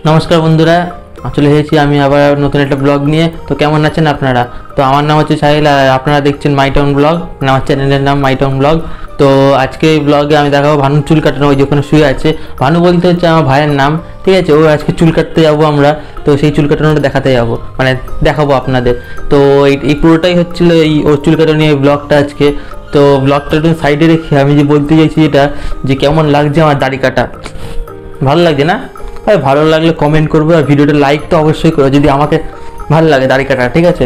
নমস্কার বন্ধুরা, চলে এসেছি আমি আবার নতুন একটা ব্লগ নিয়ে। তো কেমন আছেন আপনারা? তো আমার নাম হচ্ছে সাহিল আর আপনারা দেখছেন মাই টাউন ব্লগ। আমার চ্যানেলের নাম মাই টাউন ব্লগ। তো আজকে এই ব্লগে আমি দেখাবো ভানুর চুল কাটানো, ওই যেখানে শুয়ে আছে। ভানু বলতে হচ্ছে আমার ভাইয়ের নাম, ঠিক আছে? ও আজকে চুল কাটতে যাবো আমরা, তো সেই চুল কাটানোটা দেখাতে যাবো, মানে দেখাবো আপনাদের। তো এই পুরোটাই হচ্ছিলো এই ওর চুল কাটানো নিয়ে ব্লগটা আজকে। তো ব্লগটা একটু সাইডে রেখে আমি যে বলতে চাইছি এটা, যে কেমন লাগছে আমার দাড়ি কাটা। ভালো লাগছে না? ভাই ভালো লাগলে কমেন্ট করবো আর ভিডিওটা লাইক তো অবশ্যই করো যদি আমাকে ভালো লাগে দাড়ি কাটা, ঠিক আছে?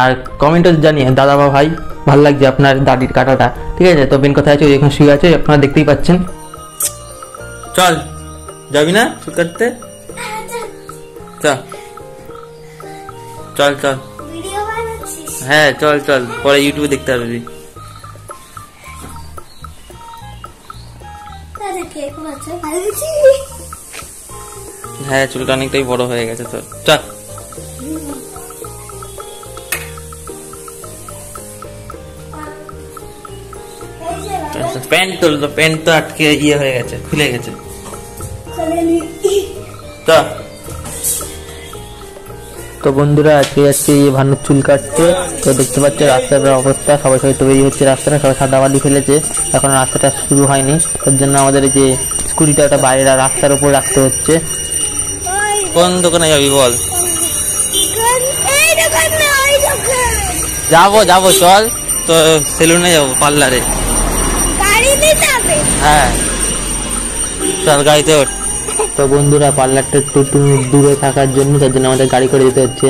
আর কমেন্টও জানিয়ে দাদা বা ভাই ভালো লাগছে আপনার দাড়ির কাটাটা, ঠিক আছে? তো মেন কথা আছে ওই এখন শুয়ে আছে, আপনারা দেখতেই পাচ্ছেন। চল যাবি না চুল কাটতে? চল চল চল, হ্যাঁ চল চল, পরে ইউটিউবে দেখতে পারবি। হ্যাঁ চুলটা অনেকটাই বড় হয়ে গেছে তো, চল। প্যান্ট তোল, প্যান্ট তো আটকে ইয়ে হয়ে গেছে, খুলে গেছে। তো বন্ধুরা আজকে যাচ্ছে ভানুর চুল কাটতে। তো দেখতে পাচ্ছে রাস্তার অবস্থা, সবাই সবাই তৈরি হচ্ছে রাস্তাটা, সবাই সাদাবালি ফেলেছে, এখন রাস্তাটা শুরু হয়নি। তার জন্য আমাদের এই যে স্কুটিটা ওটা বাইরে রাস্তার উপর রাখতে হচ্ছে। কোন দোকানে যাবি বল? যাবো যাবো, চল। তো সেলুনে যাবো, পার্লারে। হ্যাঁ চল, গাড়িতে ওঠ। তো বন্ধুরা পার্লারটা একটু দূরে থাকার জন্য তার জন্য আমাদের গাড়ি করে যেতে হচ্ছে।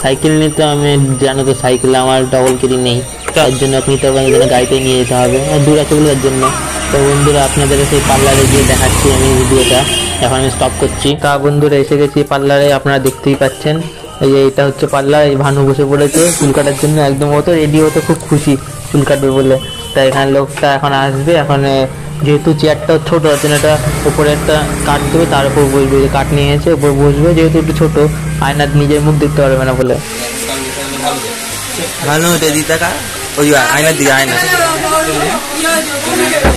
সাইকেল নিতে আমি জানো তো, সাইকেলে আমার ডবল কেরি নেই, তার জন্য আপনি তো গাড়িতে নিয়ে যেতে হবে, দূর আছে বলে তার জন্য। তো বন্ধুরা আপনাদের সেই পার্লারে গিয়ে দেখাচ্ছি আমি ভিডিওটা, এখন আমি স্টপ করছি। তা বন্ধুরা এসে গেছি পার্লারে, আপনারা দেখতেই পাচ্ছেন। এই যে এটা হচ্ছে পার্লার, এই ভানু বসে পড়েছে চুল কাটার জন্য, একদম ও তো রেডি, হতো খুব খুশি চুল কাটবে বলে। তাই এখানে লোকটা এখন আসবে, এখন যেহেতু চেয়ারটা ছোট তার জন্য এটা উপরে একটা কাঠ দেবে, তার উপর বসবে, কাঠ নিয়ে এসে উপর বসবে, যেহেতু একটু ছোট আয়নার নিজের মুখ দেখতে পারবে না বলে। ভালো ওই আয়নার দিকে আয়না।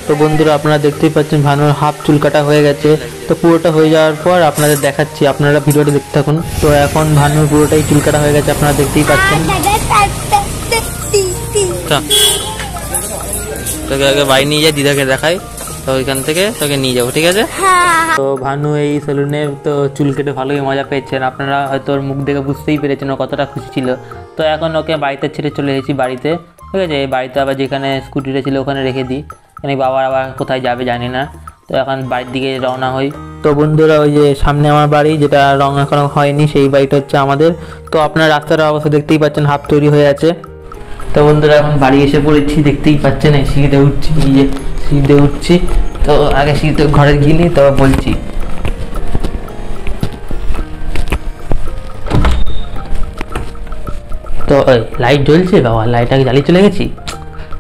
তো বন্ধুরা আপনারা দেখতেই পাচ্ছেন ভানুর হাফ চুল কাটা হয়ে গেছে। তো পুরোটা হয়ে যাওয়ার পর আপনাদের দেখাচ্ছি, আপনারা ভিডিওটা দেখতে থাকুন। তো এখন ভানুর পুরোটাই চুল কাটা হয়ে গেছে, আপনারা দেখতেই পাচ্ছেন। তোকে আগে বাড়ি নিয়ে যাই, দিদাকে দেখাই, তো ওইখান থেকে তোকে নিয়ে যাবো, ঠিক আছে? তো ভানু এই সেলুনে তো চুল কেটে ভালোই মজা পেয়েছেন, আপনারা হয়তো ওর মুখ দেখে বুঝতেই পেরেছেন ও কতটা খুশি ছিল। তো এখন ওকে বাড়িতে ছেড়ে চলে এসেছি বাড়িতে, ঠিক আছে? এই বাড়িতে আবার যেখানে স্কুটিটা ছিল ওখানে রেখে দিই, এখানে বাবার আবার কোথায় যাবে জানি না। তো এখন বাড়ির দিকে রওনা হই। তো বন্ধুরা ওই যে সামনে আমার বাড়ি, যেটা রং এখনো হয়নি, সেই বাড়িটা হচ্ছে আমাদের। তো আপনার রাস্তার অবস্থা দেখতেই পাচ্ছেন, হাফ তৈরি হয়ে আছে। তো বন্ধুরা এখন বাড়ি এসে পড়েছি, দেখতেই পাচ্ছেন এই সিঁড়িতে উঠছি, এই যে সিঁড়িতে উঠছি। তো আগে সিঁড়িতে ঘরে গিয়ে নিই, তবে বলছি। তো ওই লাইট জ্বলছে, বাবা লাইট আগে জ্বালিয়ে চলে গেছি।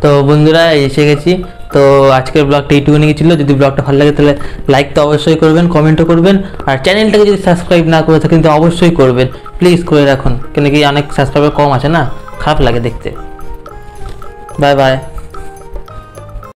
তো বন্ধুরা এসে গেছি। তো আজকের ব্লগটা এইটুকুনি ছিল। যদি ব্লগটা ভালো লাগে তাহলে লাইক তো অবশ্যই করবেন, কমেন্টও করবেন, আর চ্যানেলটাকে যদি সাবস্ক্রাইব না করে থাকেন তো অবশ্যই করবেন, প্লিজ করে রাখুন, কেন কি অনেক সাবস্ক্রাইবার কম আছে না, খারাপ লাগে দেখতে। Bye bye.